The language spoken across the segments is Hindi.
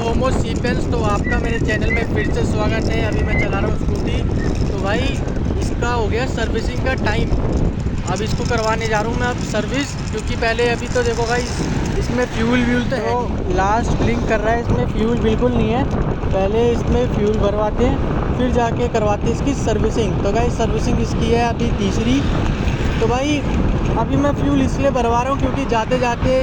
होमो सीपेंस। तो आपका मेरे चैनल में फिर से स्वागत है। अभी मैं चला रहा हूँ स्कूटी। तो भाई इसका हो गया सर्विसिंग का टाइम। अब इसको करवाने जा रहा हूँ मैं अब सर्विस, क्योंकि पहले अभी तो देखो भाई इसमें फ्यूल व्यूल तो है, लास्ट ब्लिंक कर रहा है, इसमें फ्यूल बिल्कुल नहीं है। पहले इसमें फ्यूल भरवाते हैं फिर जाके करवाते हैं इसकी सर्विसिंग। तो भाई सर्विसिंग इसकी है अभी तीसरी। तो भाई अभी मैं फ्यूल इसलिए भरवा रहा हूँ क्योंकि जाते जाते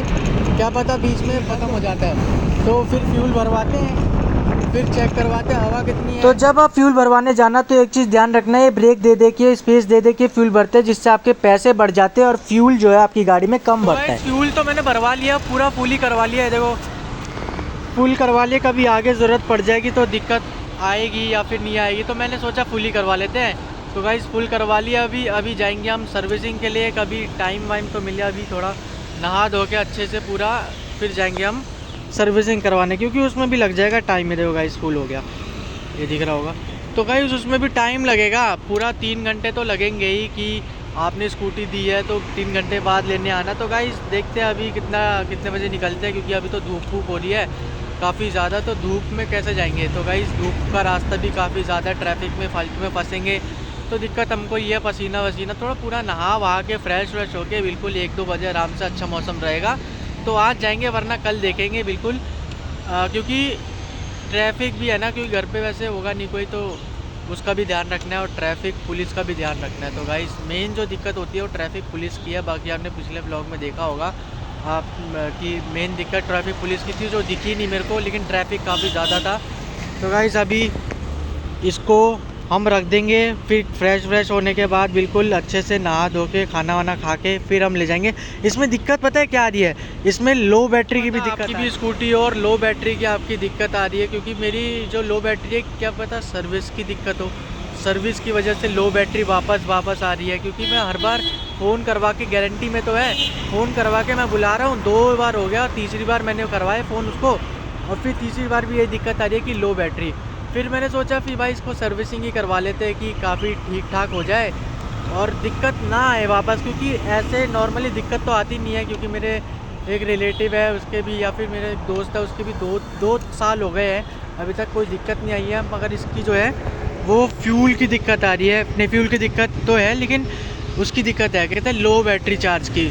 क्या पता बीच में ख़त्म हो जाता है, तो फिर फ्यूल भरवाते हैं, फिर चेक करवाते हैं हवा कितनी है। तो जब आप फ्यूल भरवाने जाना तो एक चीज़ ध्यान रखना है, ब्रेक दे दे के स्पेस दे दे के फ्यूल भरते हैं, जिससे आपके पैसे बढ़ जाते हैं और फ्यूल जो है आपकी गाड़ी में कम तो बढ़ता है। फ्यूल तो मैंने भरवा लिया, पूरा फुल ही करवा लिया है। देखो फुल करवा लिया, कभी आगे ज़रूरत पड़ जाएगी तो दिक्कत आएगी या फिर नहीं आएगी, तो मैंने सोचा फुल ही करवा लेते हैं। तो गाइस फुल करवा लिया। अभी जाएंगे हम सर्विसिंग के लिए। कभी टाइम वाइम तो मिले, अभी थोड़ा नहा धो के अच्छे से पूरा, फिर जाएंगे हम सर्विसिंग करवाने, क्योंकि उसमें भी लग जाएगा टाइम। मेरे को गाइस फुल हो गया, ये दिख रहा होगा। तो गाइस उसमें भी टाइम लगेगा, पूरा 3 घंटे तो लगेंगे ही, कि आपने स्कूटी दी है तो 3 घंटे बाद लेने आना। तो गाइस देखते हैं अभी कितने बजे निकलते हैं, क्योंकि अभी तो धूप हो रही है काफ़ी ज़्यादा। तो धूप में कैसे जाएंगे? तो गाइस धूप का रास्ता भी काफ़ी ज़्यादा, ट्रैफिक में फालतू में फंसेंगे तो दिक्कत हमको ये पसीना वसीना, थोड़ा पूरा नहा वहा के फ्रेश होके बिल्कुल 1-2 बजे आराम से अच्छा मौसम रहेगा तो आज जाएंगे, वरना कल देखेंगे बिल्कुल। क्योंकि ट्रैफिक भी है ना, क्योंकि घर पे वैसे होगा नहीं कोई, तो उसका भी ध्यान रखना है और ट्रैफिक पुलिस का भी ध्यान रखना है। तो गाइस मेन जो दिक्कत होती है वो ट्रैफिक पुलिस की है। बाकी आपने पिछले ब्लॉग में देखा होगा आप कि मेन दिक्कत ट्रैफिक पुलिस की थी, जो दिखी नहीं मेरे को, लेकिन ट्रैफिक काफ़ी ज़्यादा था। तो गाइस अभी इसको हम रख देंगे, फिर फ्रेश होने के बाद बिल्कुल अच्छे से नहा धो के खाना वाना खा के फिर हम ले जाएंगे। इसमें दिक्कत पता है क्या आ रही है? इसमें लो बैटरी की भी दिक्कत आपकी भी स्कूटी और लो बैटरी की आपकी दिक्कत आ रही है, क्योंकि मेरी जो लो बैटरी है, क्या पता सर्विस की दिक्कत हो, सर्विस की वजह से लो बैटरी वापस आ रही है। क्योंकि मैं हर बार फ़ोन करवा के, गारंटी में तो है, फ़ोन करवा के मैं बुला रहा हूँ, 2 बार हो गया और तीसरी बार मैंने करवाया फ़ोन उसको, और फिर तीसरी बार भी यही दिक्कत आ रही है कि लो बैटरी। फिर मैंने सोचा फिर भाई इसको सर्विसिंग ही करवा लेते हैं, कि काफ़ी ठीक ठाक हो जाए और दिक्कत ना आए वापस। क्योंकि ऐसे नॉर्मली दिक्कत तो आती नहीं है, क्योंकि मेरे एक रिलेटिव है उसके भी, या फिर मेरे एक दोस्त है उसके भी 2 साल हो गए हैं, अभी तक कोई दिक्कत नहीं आई है। मगर इसकी जो है वो फ्यूल की दिक्कत आ रही है। अपने फ्यूल की दिक्कत तो है, लेकिन उसकी दिक्कत है, कहते हैं लो बैटरी चार्ज की।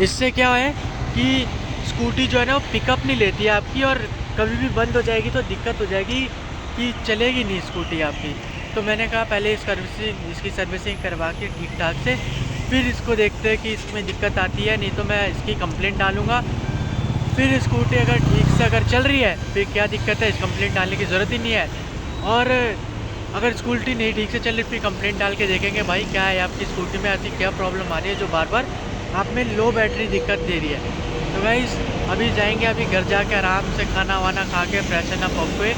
इससे क्या है कि स्कूटी जो है ना वो पिकअप नहीं लेती है आपकी, और कभी भी बंद हो जाएगी तो दिक्कत हो जाएगी कि चलेगी नहीं स्कूटी आपकी। तो मैंने कहा पहले इसकी सर्विसिंग करवा के ठीक ठाक से, फिर इसको देखते हैं कि इसमें दिक्कत आती है, नहीं तो मैं इसकी कंप्लेंट डालूँगा। फिर स्कूटी अगर ठीक से अगर चल रही है फिर क्या दिक्कत है, इस कंप्लेंट डालने की ज़रूरत ही नहीं है। और अगर स्कूटी नहीं ठीक से चल रही फिर कंप्लेंट डाल के देखेंगे भाई क्या है आपकी स्कूटी में, ऐसी क्या प्रॉब्लम आ रही है जो बार बार आप में लो बैटरी दिक्कत दे रही है। तो गाइस अभी जाएंगे, अभी घर जाके आराम से खाना वाना खा के फ्रेशन अप होके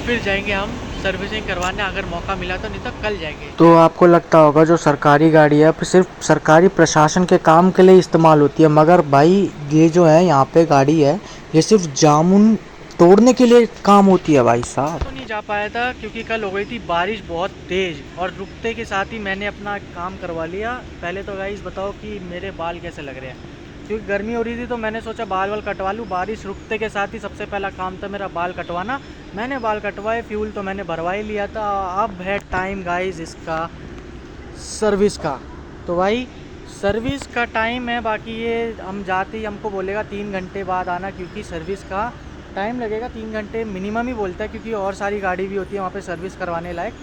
फिर जाएंगे हम सर्विसिंग करवाने, अगर मौका मिला तो, नहीं तो कल जाएंगे। तो आपको लगता होगा जो सरकारी गाड़ी है सिर्फ सरकारी प्रशासन के काम के लिए इस्तेमाल होती है, मगर भाई ये जो है यहाँ पे गाड़ी है ये सिर्फ जामुन तोड़ने के लिए काम होती है भाई साहब। तो नहीं जा पाया था क्योंकि कल हो गई थी बारिश बहुत तेज़, और रुकते के साथ ही मैंने अपना काम करवा लिया। पहले तो गाइस बताओ कि मेरे बाल कैसे लग रहे हैं, क्योंकि गर्मी हो रही थी तो मैंने सोचा बाल कटवा लूँ। बारिश रुकते के साथ ही सबसे पहला काम था मेरा बाल कटवाना। मैंने बाल कटवाए, फ्यूल तो मैंने भरवा ही लिया था। अब है टाइम गाइस इसका सर्विस का। तो भाई सर्विस का टाइम है, बाकी ये हम जाते ही हमको बोलेगा 3 घंटे बाद आना, क्योंकि सर्विस का टाइम लगेगा 3 घंटे मिनिमम ही बोलता है, क्योंकि और सारी गाड़ी भी होती है वहाँ पे सर्विस करवाने लायक।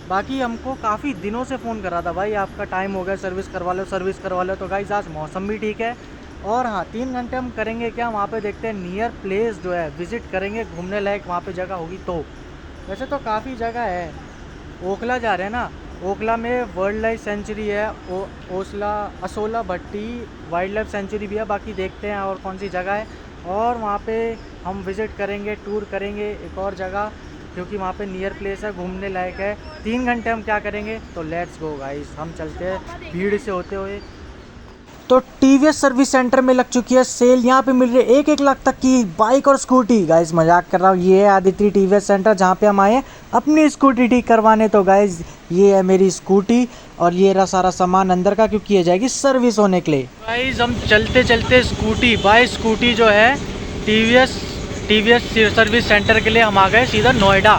बाकी हमको काफ़ी दिनों से फ़ोन कर रहा था भाई आपका टाइम हो गया, सर्विस करवा लो। तो गाइस आज मौसम भी ठीक है, और हाँ 3 घंटे हम करेंगे क्या वहाँ पे, देखते हैं नियर प्लेस जो है विज़िट करेंगे, घूमने लायक वहाँ पे जगह होगी तो। वैसे तो काफ़ी जगह है। ओखला जा रहे हैं ना, ओखला में वर्ल्ड लाइफ सेंचुरी है, असोला भट्टी वाइल्ड लाइफ सेंचुरी भी है। बाकी देखते हैं और कौन सी जगह है, और वहाँ पे हम विज़िट करेंगे, टूर करेंगे एक और जगह, क्योंकि वहाँ पे नियर प्लेस है, घूमने लायक है। 3 घंटे हम क्या करेंगे, तो लेट्स गो गाइस, हम चलते हैं भीड़ से होते हुए। तो टीवीएस सर्विस सेंटर में लग चुकी है सेल, यहाँ पे मिल रही है 1-1 लाख तक की बाइक और स्कूटी। गाइज मजाक कर रहा हूँ, ये है आदित्य टीवीएस सेंटर जहाँ पे हम आए हैं अपनी स्कूटी ठीक करवाने। तो गाइज ये है मेरी स्कूटी और ये रहा सारा सामान अंदर का, क्योंकि ये जाएगी सर्विस होने के लिए। गाइस हम चलते चलते स्कूटी जो है टीवीएस TVS सर्विस सेंटर के लिए हम आ गए सीधा नोएडा।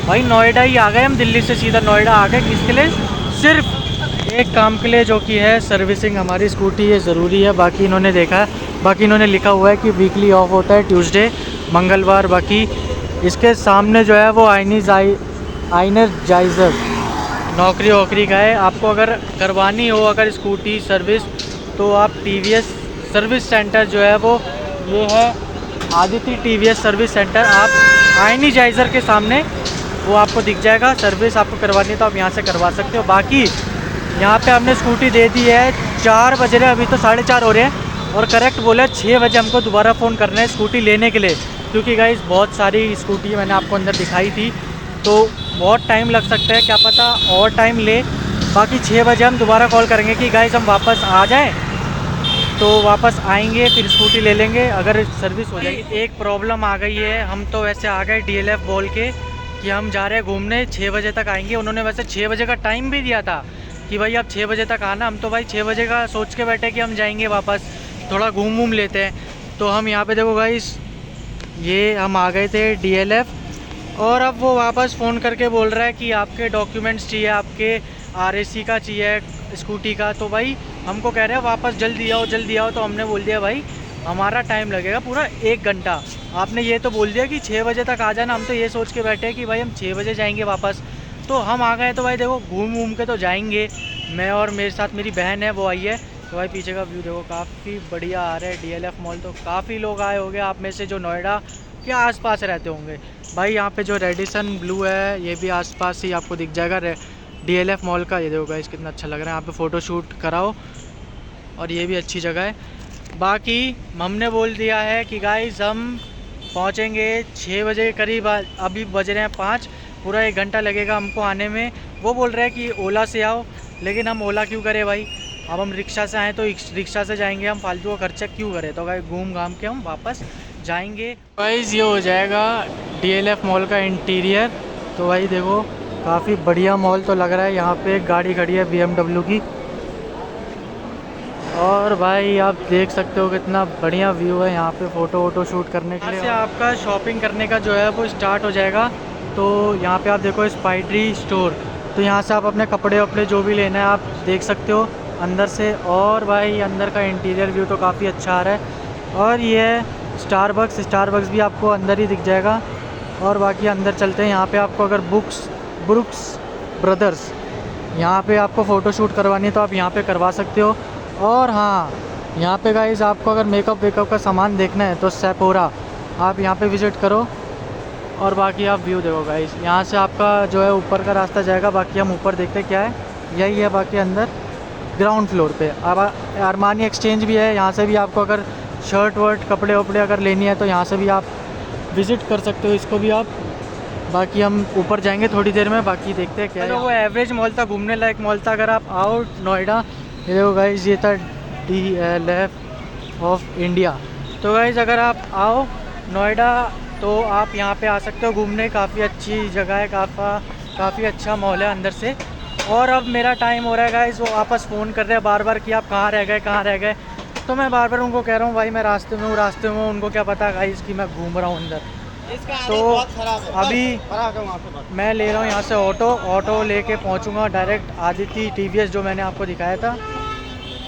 भाई नोएडा ही आ गए हम, दिल्ली से सीधा नोएडा आ गए। किसके लिए? सिर्फ एक काम के लिए, जो कि है सर्विसिंग हमारी स्कूटी। ये ज़रूरी है। बाकी इन्होंने देखा है, बाकी इन्होंने लिखा हुआ है कि वीकली ऑफ होता है, ट्यूसडे, मंगलवार। बाकी इसके सामने जो है वो आइनरजाइज़र नौकरी वोकरी का है। आपको अगर करवानी हो अगर स्कूटी सर्विस, तो आप TVS सर्विस सेंटर जो है वो ये है आदित्य TVS सर्विस सेंटर। आप आइनरजाइज़र के सामने वो आपको दिख जाएगा। सर्विस आपको करवानी है तो आप यहाँ से करवा सकते हो। बाकी यहाँ पे हमने स्कूटी दे दी है। 4 बज रहे हैं, अभी तो 4:30 हो रहे हैं, और करेक्ट बोला 6 बजे हमको दोबारा फ़ोन करना है स्कूटी लेने के लिए। क्योंकि गाइस बहुत सारी स्कूटी मैंने आपको अंदर दिखाई थी, तो बहुत टाइम लग सकता है, क्या पता और टाइम ले। बाकी 6 बजे हम दोबारा कॉल करेंगे कि गाइस हम वापस आ जाएं, तो वापस आएंगे फिर स्कूटी ले लेंगे अगर सर्विस हो जाएगी। एक प्रॉब्लम आ गई है, हम तो वैसे आ गए DLF बोल के कि हम जा रहे हैं घूमने, 6 बजे तक आएंगे। उन्होंने वैसे 6 बजे का टाइम भी दिया था कि भाई आप 6 बजे तक आना। हम तो भाई 6 बजे का सोच के बैठे कि हम जाएंगे वापस, थोड़ा घूम लेते हैं। तो हम यहाँ पे देखो गाइस, ये हम आ गए थे DLF, और अब वो वापस फ़ोन करके बोल रहा है कि आपके डॉक्यूमेंट्स चाहिए, आपके RAC का चाहिए स्कूटी का। तो भाई हमको कह रहे हैं वापस जल्दी आओ जल्दी आओ। तो हमने बोल दिया भाई हमारा टाइम लगेगा पूरा 1 घंटा। आपने ये तो बोल दिया कि 6 बजे तक आ जाना, हम तो ये सोच के बैठे हैं कि भाई हम 6 बजे जाएंगे वापस। तो हम आ गए तो भाई देखो घूम के तो जाएंगे। मैं और मेरे साथ मेरी बहन है, वो आई है। तो भाई पीछे का व्यू देखो, काफ़ी बढ़िया आ रहा है DLF मॉल। तो काफ़ी लोग आए होंगे आप में से जो नोएडा के आसपास रहते होंगे। भाई यहाँ पे जो रेडिसन ब्लू है ये भी आसपास ही आपको दिख जाएगा DLF मॉल का। ये देखो गाइस कितना अच्छा लग रहा है, यहाँ पे फ़ोटो शूट कराओ, और ये भी अच्छी जगह है। बाकी हमने बोल दिया है कि गाइस हम पहुँचेंगे 6 बजे के करीब। अभी बज रहे हैं 5, पूरा 1 घंटा लगेगा हमको आने में। वो बोल रहे हैं कि ओला से आओ, लेकिन हम ओला क्यों करें भाई, अब हम रिक्शा से आएँ तो रिक्शा से जाएंगे, हम फालतू का खर्चा क्यों करें। तो गाइस घूम घाम के हम वापस जाएंगे। गाइस ये हो जाएगा DLF मॉल का इंटीरियर। तो भाई देखो काफ़ी बढ़िया मॉल तो लग रहा है। यहाँ पे एक गाड़ी खड़ी है BMW की, और भाई आप देख सकते हो कितना बढ़िया व्यू है यहाँ पे फ़ोटो वोटो शूट करने के लिए। से आपका शॉपिंग करने का जो है वो स्टार्ट हो जाएगा। तो यहाँ पे आप देखो स्पाइडरी स्टोर, तो यहाँ से आप अपने कपड़े वपड़े जो भी लेना है आप देख सकते हो अंदर से। और भाई अंदर का इंटीरियर व्यू तो काफ़ी अच्छा आ रहा है। और ये है स्टारबक्स भी आपको अंदर ही दिख जाएगा। और बाकी अंदर चलते हैं। यहाँ पे आपको अगर ब्रुक्स ब्रदर्स, यहाँ पे आपको फ़ोटो शूट करवानी है तो आप यहाँ पे करवा सकते हो। और हाँ, यहाँ पे गाइस आपको अगर मेकअप वेकअप का सामान देखना है तो सेफोरा आप यहाँ पे विज़िट करो। और बाकी आप व्यू देखो गाइस, यहाँ से आपका जो है ऊपर का रास्ता जाएगा। बाकी हम ऊपर देखते हैं क्या है, यही है। बाकी अंदर ग्राउंड फ्लोर पे अब अरमानी एक्सचेंज भी है। यहाँ से भी आपको अगर शर्ट वर्ट कपड़े वपड़े अगर लेनी है तो यहाँ से भी आप विज़िट कर सकते हो, इसको भी आप। बाकी हम ऊपर जाएंगे थोड़ी देर में, बाकी देखते हैं क्या है। वो एवरेज मॉल था, घूमने लायक मॉल था। अगर आप आओ नोएडा, ये देखो गाइस ये था DLF ऑफ इंडिया। तो गाइस अगर आप आओ नोएडा तो आप यहाँ पे आ सकते हो घूमने। काफ़ी अच्छी जगह है, काफ़ी अच्छा मॉल है अंदर से। और अब मेरा टाइम हो रहा है गाइस, वो वापस फ़ोन कर रहे हैं बार बार कि आप कहाँ रह गए। तो मैं बार बार उनको कह रहा हूँ भाई मैं रास्ते में हूँ। उनको क्या पता गाइस कि मैं घूम रहा हूँ अंदर। तो अभी मैं ले रहा हूँ यहाँ से ऑटो लेके पहुँचूँगा डायरेक्ट आदित्य TVS जो मैंने आपको दिखाया था।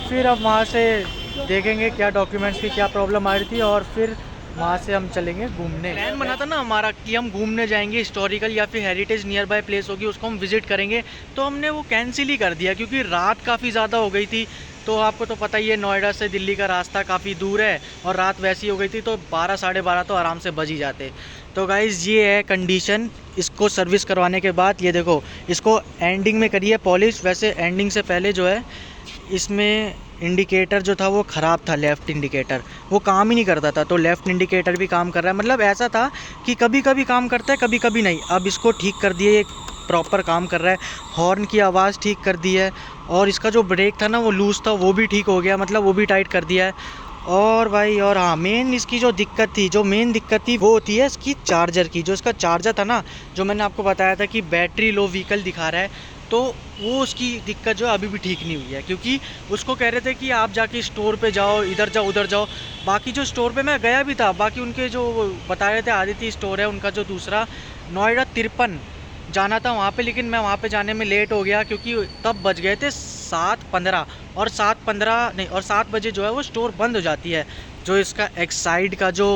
फिर अब वहाँ से देखेंगे क्या डॉक्यूमेंट्स की क्या प्रॉब्लम आ रही थी, और फिर वहाँ से हम चलेंगे घूमने। प्लान बना था ना हमारा कि हम घूमने जाएंगे, हिस्टोरिकल या फिर हेरिटेज नियर बाय प्लेस होगी उसको हम विज़िट करेंगे। तो हमने वो कैंसिल ही कर दिया क्योंकि रात काफ़ी ज़्यादा हो गई थी। तो आपको तो पता ही है नोएडा से दिल्ली का रास्ता काफ़ी दूर है, और रात वैसी हो गई थी तो 12 साढ़े 12 तो आराम से बज ही जाते। तो गाइज़ ये है कंडीशन इसको सर्विस करवाने के बाद। ये देखो इसको एंडिंग में करिए पॉलिश। वैसे एंडिंग से पहले जो है इसमें इंडिकेटर जो था वो ख़राब था, लेफ़्ट इंडिकेटर वो काम ही नहीं करता था। तो लेफ़्ट इंडिकेटर भी काम कर रहा है, मतलब ऐसा था कि कभी कभी काम करता है कभी कभी नहीं। अब इसको ठीक कर दिए, एक प्रॉपर काम कर रहा है। हॉर्न की आवाज़ ठीक कर दी है, और इसका जो ब्रेक था ना वो लूज़ था वो भी ठीक हो गया, मतलब वो भी टाइट कर दिया है। और भाई और हाँ, मेन इसकी जो मेन दिक्कत थी वो होती है इसकी चार्जर की। जो इसका चार्जर था ना, जो मैंने आपको बताया था कि बैटरी लो व्हीकल दिखा रहा है, तो वो उसकी दिक्कत जो है अभी भी ठीक नहीं हुई है, क्योंकि उसको कह रहे थे कि आप जाके स्टोर पे जाओ, इधर जाओ उधर जाओ। बाकी जो स्टोर पे मैं गया भी था, बाकी उनके जो बता रहे थे आदित्य स्टोर है उनका जो दूसरा, नोएडा 53 जाना था वहाँ पे, लेकिन मैं वहाँ पे जाने में लेट हो गया क्योंकि तब बज गए थे 7:15, और 7:15 नहीं, और 7 बजे जो है वो स्टोर बंद हो जाती है। जो इसका एक्साइड का जो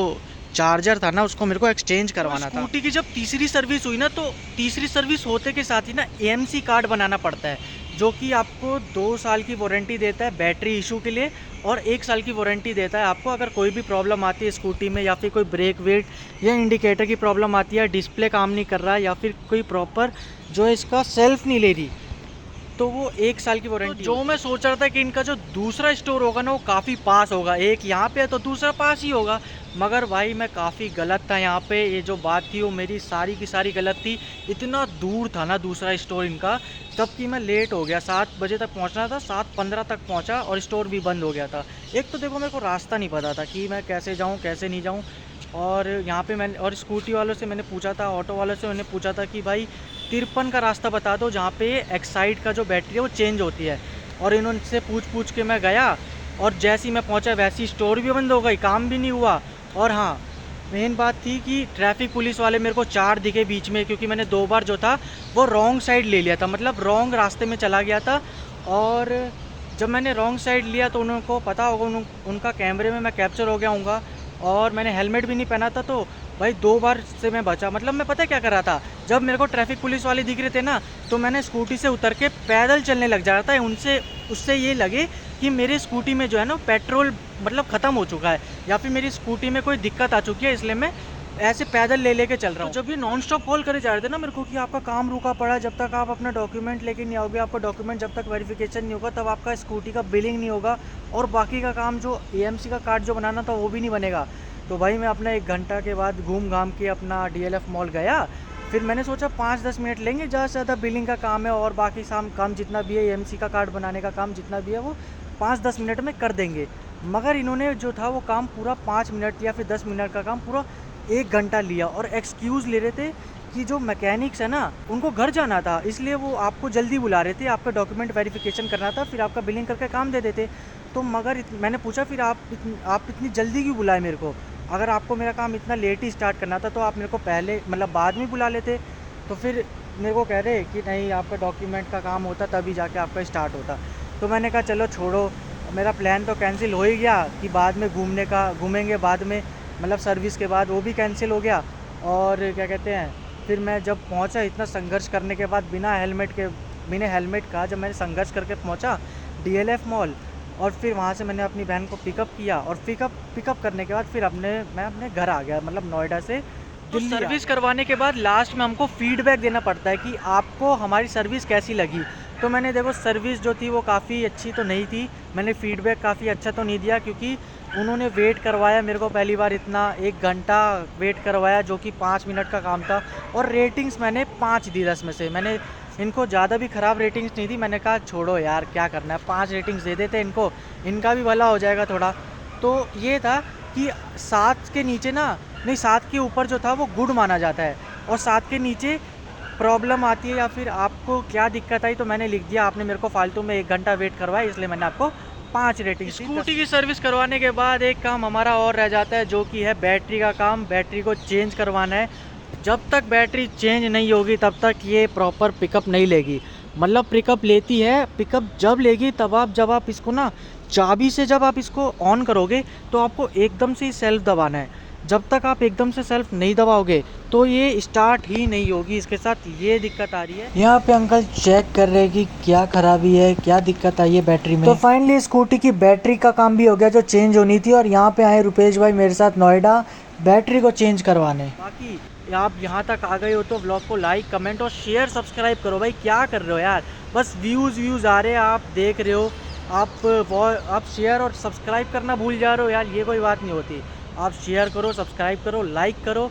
चार्जर था ना, उसको मेरे को एक्सचेंज करवाना था। स्कूटी की जब तीसरी सर्विस हुई ना, तो तीसरी सर्विस होते के साथ ही ना AMC कार्ड बनाना पड़ता है, जो कि आपको 2 साल की वारंटी देता है बैटरी इशू के लिए, और 1 साल की वारंटी देता है आपको अगर कोई भी प्रॉब्लम आती है स्कूटी में, या फिर कोई ब्रेक वेट या इंडिकेटर की प्रॉब्लम आती है, डिस्प्ले काम नहीं कर रहा है, या फिर कोई प्रॉपर जो है इसका सेल्फ नहीं ले रही, तो वो 1 साल की वारंटी। तो जो मैं सोच रहा था कि इनका जो दूसरा स्टोर होगा ना वो काफ़ी पास होगा, एक यहाँ पे है तो दूसरा पास ही होगा, मगर भाई मैं काफ़ी गलत था यहाँ पे। ये जो बात थी वो मेरी सारी की सारी गलत थी। इतना दूर था ना दूसरा स्टोर इनका, तब कि मैं लेट हो गया। 7 बजे तक पहुँचना था, 7:15 तक पहुँचा और स्टोर भी बंद हो गया था। एक तो देखो मेरे को रास्ता नहीं पता था कि मैं कैसे जाऊँ कैसे नहीं जाऊँ, और यहाँ पे मैंने और स्कूटी वालों से मैंने पूछा था, ऑटो वालों से मैंने पूछा था कि भाई 53 का रास्ता बता दो जहाँ पे एक्साइड का जो बैटरी है वो चेंज होती है, और इन्होंने पूछ के मैं गया, और जैसे ही मैं पहुँचा वैसे ही स्टोर भी बंद हो गई, काम भी नहीं हुआ। और हाँ, मेन बात थी कि ट्रैफिक पुलिस वाले मेरे को 4 दिखे बीच में, क्योंकि मैंने 2 बार जो था वो रॉन्ग साइड ले लिया था, मतलब रॉन्ग रास्ते में चला गया था। और जब मैंने रॉन्ग साइड लिया तो उनको पता होगा, उनका कैमरे में मैं कैप्चर हो गया हूँगा, और मैंने हेलमेट भी नहीं पहना था, तो भाई 2 बार से मैं बचा। मतलब मैं पता क्या कर रहा था, जब मेरे को ट्रैफिक पुलिस वाले दिख रहे थे ना, तो मैंने स्कूटी से उतर के पैदल चलने लग जा रहा था, उससे ये लगे कि मेरी स्कूटी में जो है ना पेट्रोल मतलब ख़त्म हो चुका है, या फिर मेरी स्कूटी में कोई दिक्कत आ चुकी है, इसलिए मैं ऐसे पैदल ले लेके चल रहा हूँ। तो जब ये नॉन स्टॉप कॉल करे जा रहे थे ना मेरे को कि आपका काम रुका पड़ा है, जब तक आप अपना डॉक्यूमेंट लेके नहीं आओगे, आपका डॉक्यूमेंट जब तक वेरिफिकेशन नहीं होगा, तब आपका स्कूटी का बिलिंग नहीं होगा, और बाकी का काम जो AMC का कार्ड जो बनाना था वो भी नहीं बनेगा। तो भाई मैं अपना 1 घंटा के बाद घूम घाम के अपना DLF मॉल गया। फिर मैंने सोचा 5-10 मिनट लेंगे, ज़्यादा से ज़्यादा बिलिंग का काम है, और बाकी काम जितना भी है AMC का कार्ड बनाने का काम जितना भी है वो 5-10 मिनट में कर देंगे। मगर इन्होंने जो था वो काम पूरा 5 मिनट या फिर 10 मिनट का काम पूरा 1 घंटा लिया, और एक्सक्यूज़ ले रहे थे कि जो मैकेनिक्स है ना उनको घर जाना था, इसलिए वो आपको जल्दी बुला रहे थे, आपका डॉक्यूमेंट वेरिफिकेशन करना था, फिर आपका बिलिंग करके काम दे देते। तो मगर मैंने पूछा फिर आप इतनी जल्दी क्यों बुलाए मेरे को? अगर आपको मेरा काम इतना लेट ही स्टार्ट करना था तो आप मेरे को पहले मतलब बाद में बुला लेते। तो फिर मेरे को कह रहे कि नहीं, आपका डॉक्यूमेंट का काम होता तभी जाके आपका स्टार्ट होता। तो मैंने कहा चलो छोड़ो, मेरा प्लान तो कैंसिल हो ही गया कि बाद में घूमेंगे बाद में, मतलब सर्विस के बाद, वो भी कैंसिल हो गया। और क्या कहते हैं, फिर मैं जब पहुंचा इतना संघर्ष करने के बाद बिना हेलमेट का जब मैंने संघर्ष करके पहुंचा DLF मॉल, और फिर वहाँ से मैंने अपनी बहन को पिकअप किया, और पिकअप करने के बाद फिर मैं अपने घर आ गया, मतलब नोएडा से दिल्ली। सर्विस करवाने के बाद लास्ट में हमको फीडबैक देना पड़ता है कि आपको हमारी सर्विस कैसी लगी। तो मैंने देखो सर्विस जो थी वो काफ़ी अच्छी तो नहीं थी, मैंने फीडबैक काफ़ी अच्छा तो नहीं दिया, क्योंकि उन्होंने वेट करवाया मेरे को पहली बार, इतना 1 घंटा वेट करवाया, जो कि 5 मिनट का काम था। और रेटिंग्स मैंने 5 दी 10 में से, मैंने इनको ज़्यादा भी ख़राब रेटिंग्स नहीं दी। मैंने कहा छोड़ो यार क्या करना है, 5 रेटिंग्स दे देते इनको, इनका भी भला हो जाएगा थोड़ा। तो ये था कि 7 के नीचे ना, नहीं 7 के ऊपर जो था वो गुड माना जाता है, और 7 के नीचे प्रॉब्लम आती है या फिर आपको क्या दिक्कत आई तो मैंने लिख दिया, आपने मेरे को फालतू में 1 घंटा वेट करवाया, इसलिए मैंने आपको 5 रेटिंग। स्कूटी की सर्विस करवाने के बाद एक काम हमारा और रह जाता है, जो कि है बैटरी का काम। बैटरी को चेंज करवाना है। जब तक बैटरी चेंज नहीं होगी तब तक ये प्रॉपर पिकअप नहीं लेगी। मतलब पिकअप लेती है, पिकअप जब लेगी तब जब आप इसको ना चाबी से जब आप इसको ऑन करोगे तो आपको एकदम से ही सेल्फ दबाना है। जब तक आप एकदम से सेल्फ नहीं दबाओगे तो ये स्टार्ट ही नहीं होगी। इसके साथ ये दिक्कत आ रही है। यहाँ पे अंकल चेक कर रहे हैं कि क्या खराबी है, क्या दिक्कत आई है बैटरी में। तो फाइनली स्कूटी की बैटरी का काम भी हो गया जो चेंज होनी थी, और यहाँ पे आए रुपेश भाई मेरे साथ नोएडा बैटरी को चेंज करवाने। बाकी आप यहाँ तक आ गए हो तो व्लॉग को लाइक, कमेंट और शेयर, सब्सक्राइब करो। भाई क्या कर रहे हो यार, बस व्यूज़ आ रहे हैं, आप देख रहे हो, आप शेयर और सब्सक्राइब करना भूल जा रहे हो यार, ये कोई बात नहीं होती। आप शेयर करो, सब्सक्राइब करो, लाइक करो।